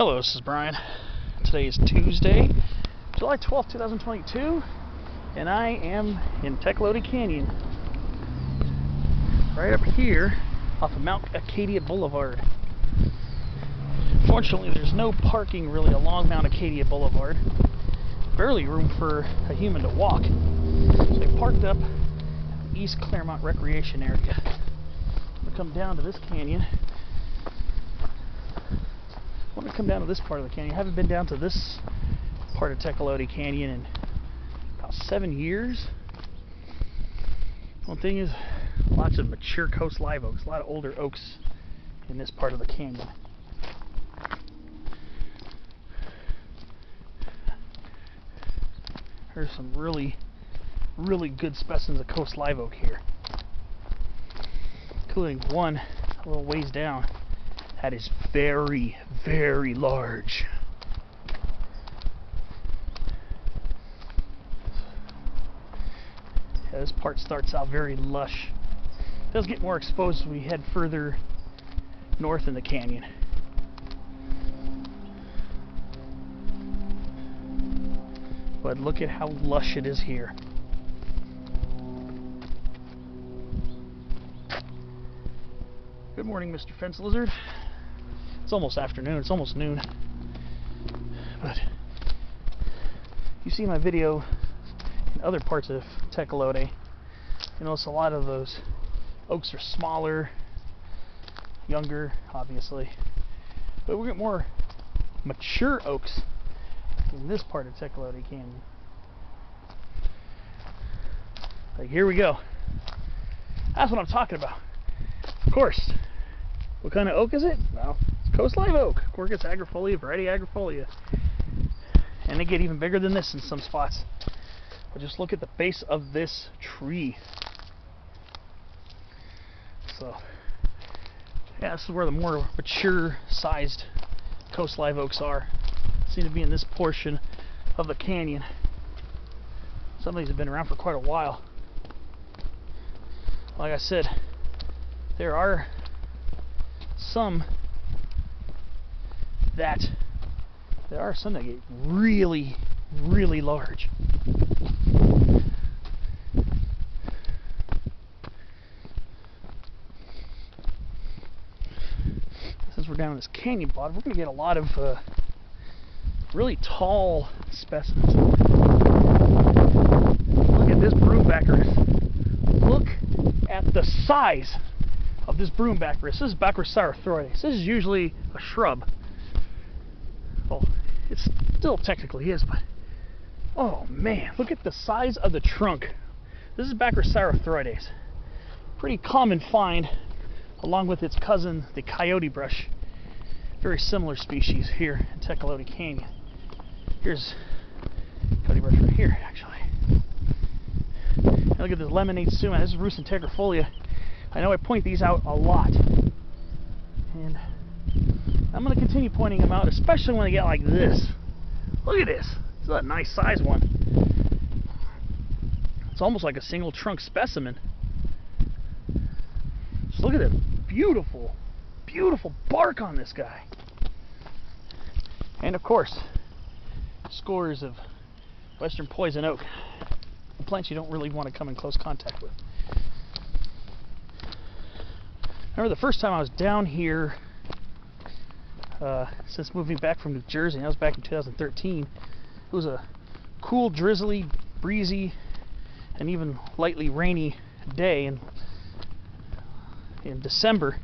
Hello, this is Brian. Today is Tuesday, July 12th, 2022, and I am in Tecolote Canyon, right up here off of Mount Acadia Boulevard. Fortunately, there's no parking really along Mount Acadia Boulevard. Barely room for a human to walk. So I parked up at the East Clairemont Recreation Area. I'm going to come down to this canyon. I want to come down to this part of the canyon. I haven't been down to this part of Tecolote Canyon in about 7 years. One thing is, lots of mature coast live oaks, a lot of older oaks in this part of the canyon. There's some really good specimens of coast live oak here, including one a little ways down that is very large. Yeah, this part starts out very lush. It does get more exposed as we head further north in the canyon. But look at how lush it is here. Good morning, Mr. Fence Lizard. It's almost afternoon, it's almost noon. But you see my video in other parts of Tecolote, you notice a lot of those oaks are smaller, younger, obviously. But we get more mature oaks in this part of Tecolote Canyon. Like, here we go. That's what I'm talking about. Of course. What kind of oak is it? Well, it's coast live oak. Quercus agrifolia, variety agrifolia. And they get even bigger than this in some spots. But just look at the base of this tree. So, yeah, this is where the more mature sized coast live oaks are. Seem to be in this portion of the canyon. Some of these have been around for quite a while. Like I said, there are some that get really large. Since we're down in this canyon bottom, we're going to get a lot of really tall specimens. Look at this broombaccharis. Look at the size of this broombaccharis. This is Baccharis. This is usually a shrub. Well, it still technically is, but oh man, look at the size of the trunk. This is Baccharis. Pretty common find, along with its cousin, the coyote brush. Very similar species here in Tecolote Canyon. Here's coyote brush right here, actually. And look at this lemonade sumac. This is Rus integrifolia. I know I point these out a lot, and I'm going to continue pointing them out, especially when they get like this. Look at this. This is a nice size one. It's almost like a single trunk specimen. Just look at the beautiful bark on this guy. And of course, scores of western poison oak, plants you don't really want to come in close contact with. I remember the first time I was down here since moving back from New Jersey, and that was back in 2013. It was a cool, drizzly, breezy, and even lightly rainy day in December,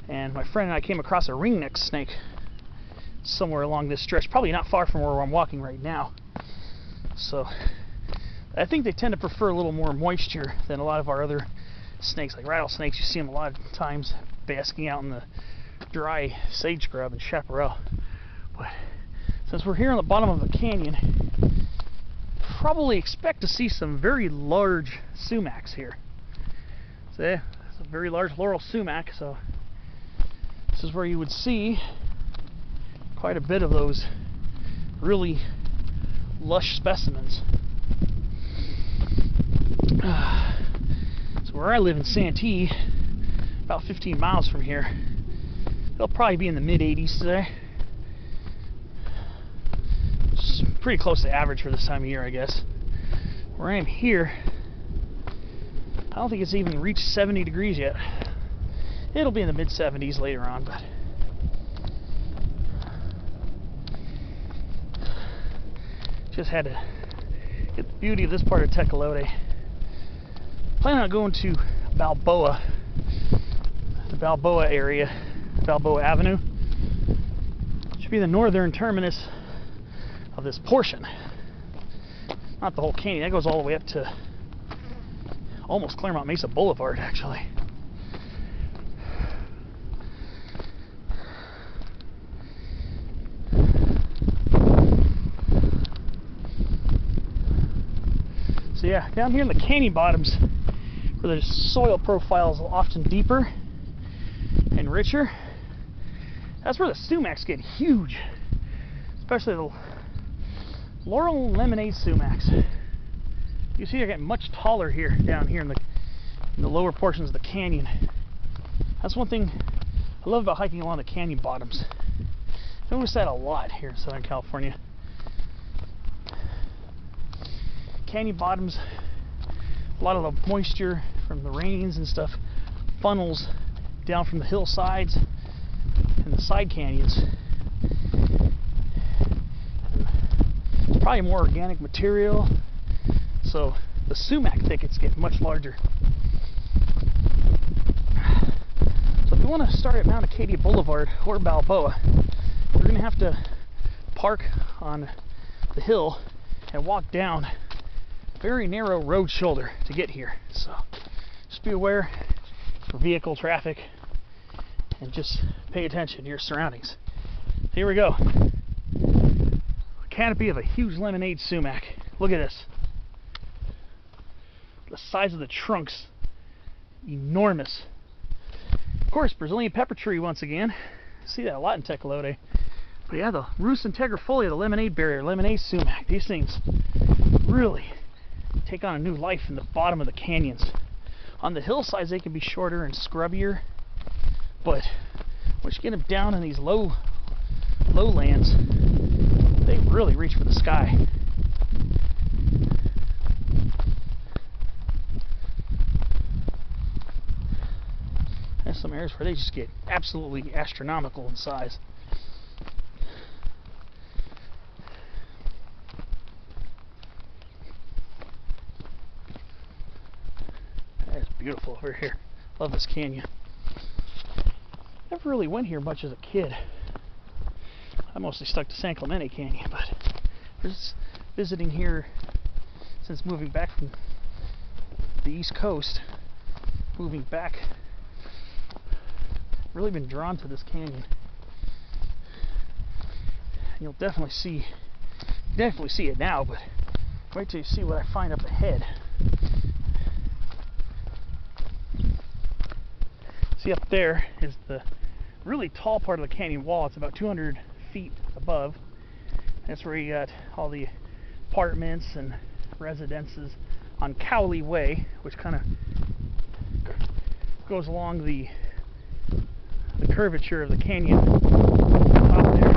and my friend and I came across a ringneck snake somewhere along this stretch, probably not far from where I'm walking right now. So I think they tend to prefer a little more moisture than a lot of our other snakes, like rattlesnakes. You see them a lot of times basking out in the dry sage scrub and chaparral. But since we're here on the bottom of the canyon, probably expect to see some very large sumacs here. So yeah, it's a very large laurel sumac, so this is where you would see quite a bit of those really lush specimens. So where I live in Santee, about 15 miles from here, it'll probably be in the mid 80s today. pretty close to average for this time of year, I guess. Where I am here, I don't think it's even reached 70 degrees yet. It'll be in the mid-70s later on, but just had to get the beauty of this part of Tecolote. Planning on going to Balboa, the Balboa area, Balboa Avenue. Should be the northern terminus of this portion. Not the whole canyon, that goes all the way up to almost Clairemont Mesa Boulevard, actually. So yeah, down here in the canyon bottoms, where the soil profile is often deeper and richer, that's where the sumacs get huge, especially the laurel and lemonade sumacs. You see they're getting much taller here, down here in the lower portions of the canyon. That's one thing I love about hiking along the canyon bottoms. I notice that a lot here in Southern California. Canyon bottoms, a lot of the moisture from the rains and stuff funnels down from the hillsides and the side canyons. It's probably more organic material, so the sumac thickets get much larger. So if you want to start at Mount Acadia Boulevard or Balboa, you're going to have to park on the hill and walk down a very narrow road shoulder to get here. So just be aware for vehicle traffic and just pay attention to your surroundings. Here we go. A canopy of a huge lemonade sumac. Look at this. The size of the trunks, enormous. Of course, Brazilian pepper tree once again. See that a lot in Tecolote. But yeah, the Rus agrifolia, the lemonade barrier, lemonade sumac. These things really take on a new life in the bottom of the canyons. On the hillsides, they can be shorter and scrubbier, but once you get them down in these lowlands, they really reach for the sky. There's some areas where they just get absolutely astronomical in size. That is beautiful over here. Love this canyon. Never really went here much as a kid. I mostly stuck to San Clemente Canyon, but just visiting here since moving back from the East Coast, moving back, really been drawn to this canyon. You'll definitely see it now, but wait till you see what I find up ahead. See, up there is the really tall part of the canyon wall. It's about 200 feet above. That's where you got all the apartments and residences on Powell Way, which kind of goes along the curvature of the canyon up there.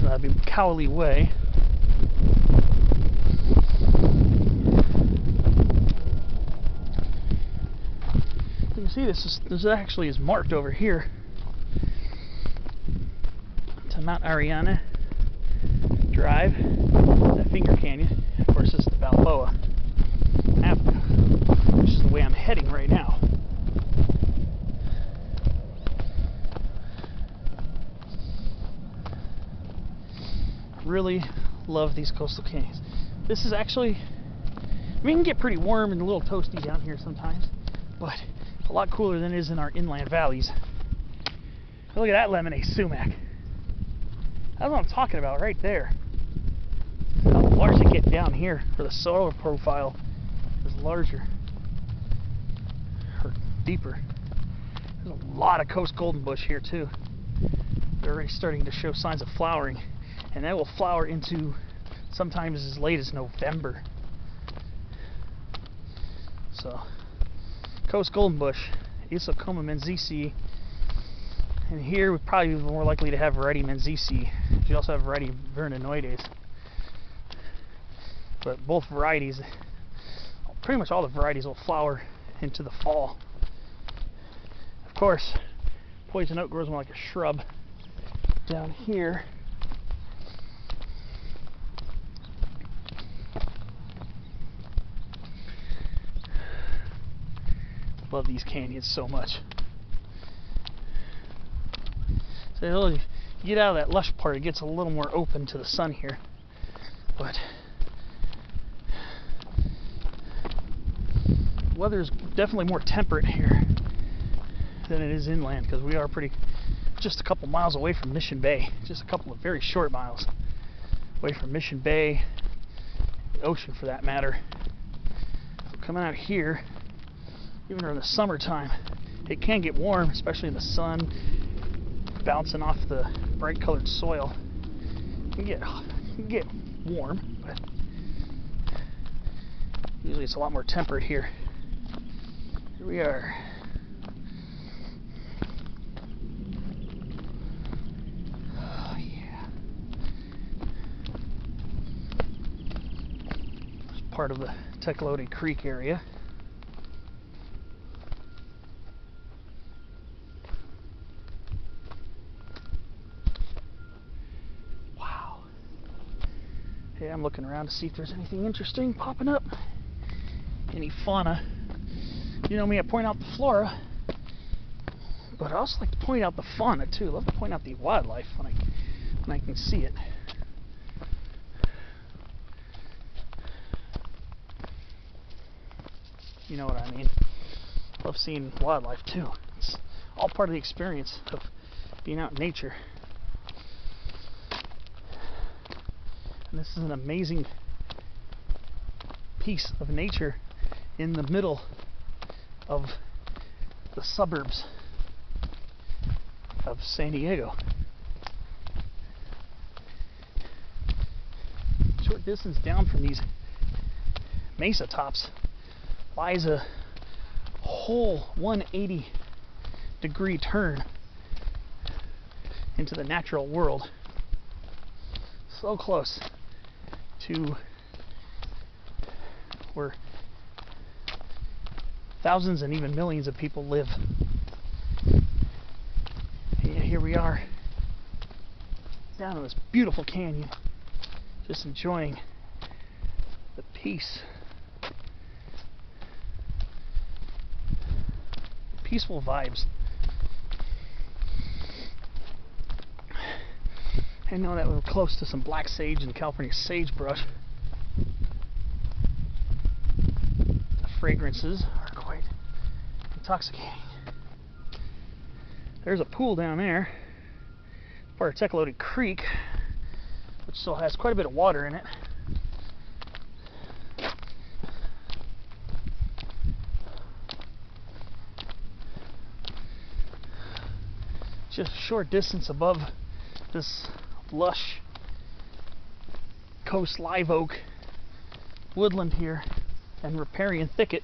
That'd be Powell Way. You can see this actually is marked over here to Mount Ariana Drive, that Finger Canyon. Of course, this is the Balboa Avenue, which is the way I'm heading right now. Really love these coastal canyons. This is actually, I mean, it can get pretty warm and a little toasty down here sometimes, but a lot cooler than it is in our inland valleys. Look at that lemonade sumac. That's what I'm talking about right there. How large they get down here, for the soil profile is larger or deeper. There's a lot of coast golden bush here too. They're already starting to show signs of flowering, and that will flower into sometimes as late as November. So, coast golden bush, Isocoma menziesii, And here we're probably more likely to have variety menziesii. You also have variety verninoides. But both varieties, pretty much all the varieties, will flower into the fall. Of course, poison oak grows more like a shrub. Down here, love these canyons so much. So you get out of that lush part, it gets a little more open to the sun here. But weather is definitely more temperate here than it is inland, because we are just a couple miles away from Mission Bay, just a couple of very short miles away from Mission Bay, the ocean for that matter. So coming out here, even during the summertime, it can get warm, especially in the sun, bouncing off the bright colored soil. You can get warm, but usually it's a lot more temperate here. Here we are. Oh yeah. It's part of the Tecolote Creek area. Okay, I'm looking around to see if there's anything interesting popping up. Any fauna. You know me, I point out the flora, but I also like to point out the fauna too. I love to point out the wildlife when I can see it. You know what I mean. Love seeing wildlife too. It's all part of the experience of being out in nature. And this is an amazing piece of nature in the middle of the suburbs of San Diego. Short distance down from these mesa tops lies a whole 180-degree turn into the natural world. So close to where thousands and even millions of people live. And here we are, down in this beautiful canyon, just enjoying the peace, peaceful vibes. I know that we're close to some black sage and California sagebrush. The fragrances are quite intoxicating. There's a pool down there, part of Tecolote Creek, which still has quite a bit of water in it. Just a short distance above this lush coast live oak woodland here and riparian thicket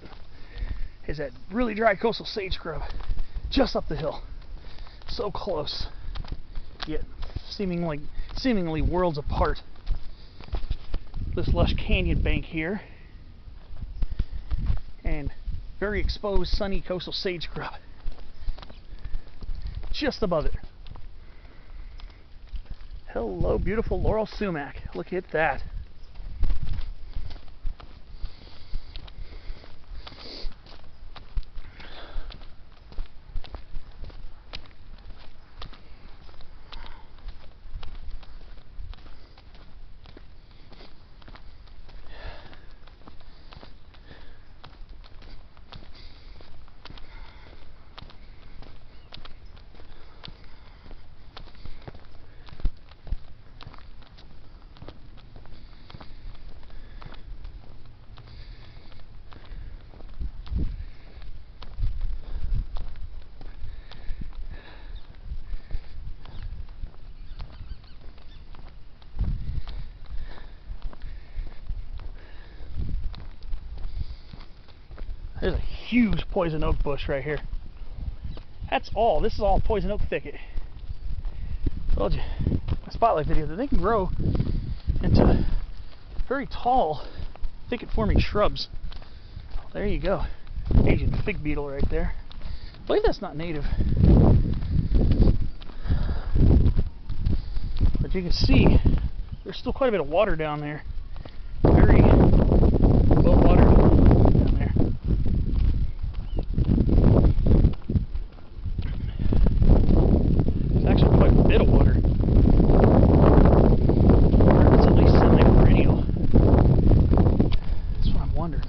is that really dry coastal sage scrub just up the hill. So close, yet seemingly worlds apart. This lush canyon bank here and very exposed sunny coastal sage scrub just above it. Hello, beautiful laurel sumac. Look at that. There's a huge poison oak bush right here. This is all poison oak thicket. Told you, my spotlight video, that they can grow into very tall, thicket-forming shrubs. There you go. Asian fig beetle right there. I believe that's not native. But you can see there's still quite a bit of water down there. Very well watered down there. There's actually quite a bit of water. Or it's at least semi-perennial. That's what I'm wondering.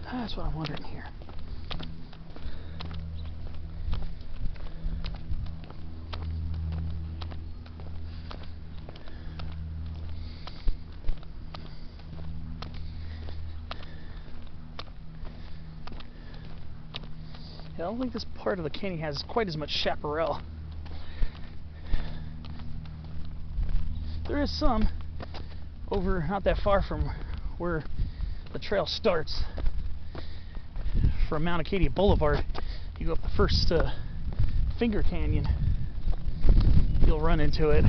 That's what I'm wondering here. Yeah, I don't think this part of the canyon has quite as much chaparral. There is some over not that far from where the trail starts. From Mount Acadia Boulevard, you go up the first finger canyon, you'll run into it.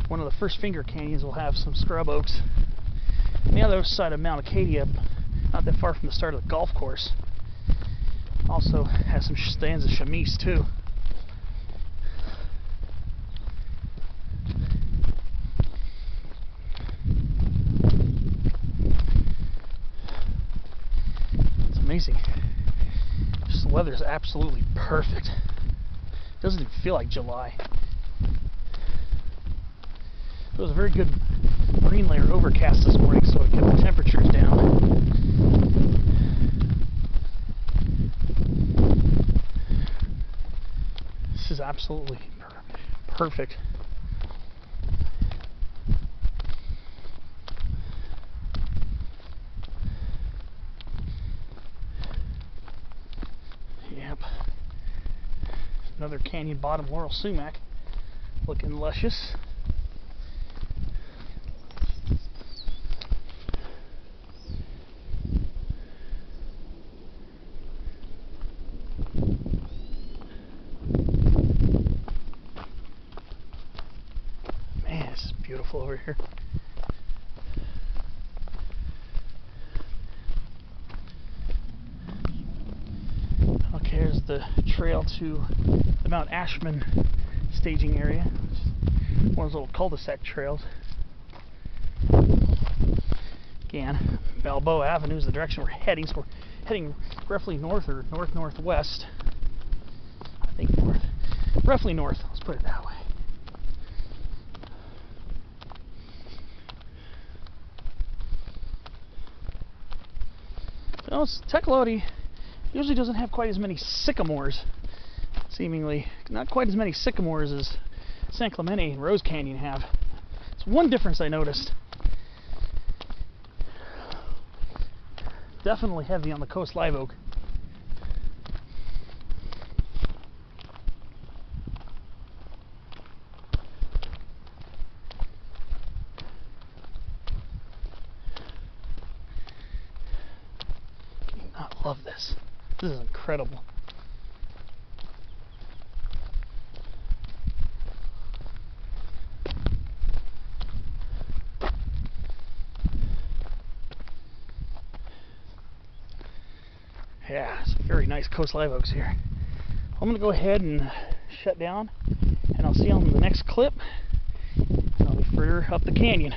One of the first finger canyons will have some scrub oaks. And the other side of Mount Acadia, not that far from the start of the golf course, also has some stands of chamise too. Amazing. Just the weather is absolutely perfect. It doesn't even feel like July. It was a very good marine layer overcast this morning, so it kept the temperatures down. This is absolutely perfect. Another canyon bottom laurel sumac, looking luscious. Man, this is beautiful over here. Okay, here's the trail to the Mount Ashman staging area. One of those little cul-de-sac trails. Again, Balboa Avenue is the direction we're heading, so we're heading roughly north or north-northwest. I think north. Roughly north, let's put it that way. So Tecolote usually doesn't have quite as many sycamores, seemingly. Not quite as many sycamores as San Clemente and Rose Canyon have. It's one difference I noticed. Definitely heavy on the coast live oak. I love this. This is incredible. Yeah, some very nice coast live oaks here. I'm going to go ahead and shut down, and I'll see you on the next clip. I'll be further up the canyon.